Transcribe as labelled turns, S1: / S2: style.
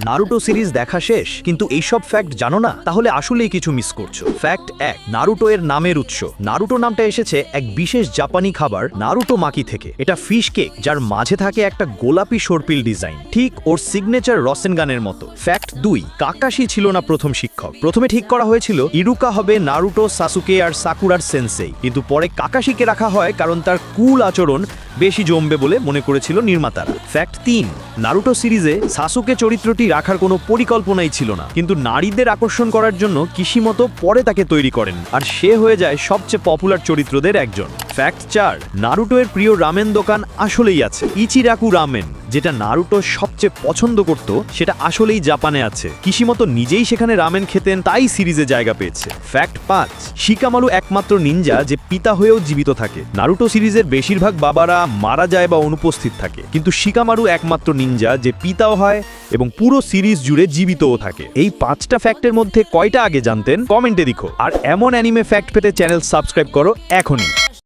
S1: Naruto series দেখা শেষ কিন্তু এইসব ফ্যাক্ট জানো না, তাহলে আসলেই কিছু মিস করছো। ফ্যাক্ট 1, নারুটো এর নামের উৎস। নারুটো নামটা এসেছে এক বিশেষ জাপানি খাবার নারুটো মাকি থেকে। এটা ফিশ কেক যার মাঝে থাকে একটা গোলাপি সর্পিল ডিজাইন, ঠিক ওর সিগনেচার রসেনগানের মতো। ফ্যাক্ট 2, কাকাশি ছিল না প্রথম শিক্ষক। প্রথমে ঠিক করা হয়েছিল ইরুকা হবে নারুটো, সাসুকে আর সাকুরার সেন্সেই, কিন্তু পরে কাকাশিকে রাখা হয় কারণ তার কুল আচরণ বেশি জমবে বলে মনে করেছিল নির্মাতারা। ফ্যাক্ট 3, নারুটো সিরিজে সাসুকে চরিত্রটি রাখার কোনো পরিকল্পনাই ছিল না, কিন্তু নারীদের আকর্ষণ করার জন্য কিশিমতো পরে তাকে তৈরি করেন, আর সে হয়ে যায় সবচেয়ে পপুলার চরিত্রদের একজন। ফ্যাক্ট 4, নারুটো এর প্রিয় রামেন দোকান আসলেই আছে। ইচিরাকু রামেন, যেটা নারুটো সবচেয়ে পছন্দ করত, সেটা আসলেই জাপানে আছে। কিশিমতো নিজেই সেখানে রামেন খেতেন, তাই সিরিজে জায়গা পেয়েছে। ফ্যাক্ট 5, শিকামারু একমাত্র নিনজা যে পিতা হয়েও জীবিত থাকে। নারুটো সিরিজের বেশিরভাগ বাবারা মারা যায় বা অনুপস্থিত থাকে, কিন্তু শিকামারু একমাত্র নিনজা যে পিতাও হয় এবং পুরো সিরিজ জুড়ে জীবিতও থাকে। এই 5টা ফ্যাক্টের মধ্যে কয়টা আগে জানতেন কমেন্টে লিখো, আর এমন অ্যানিমে ফ্যাক্ট পেতে চ্যানেল সাবস্ক্রাইব করো এখনই।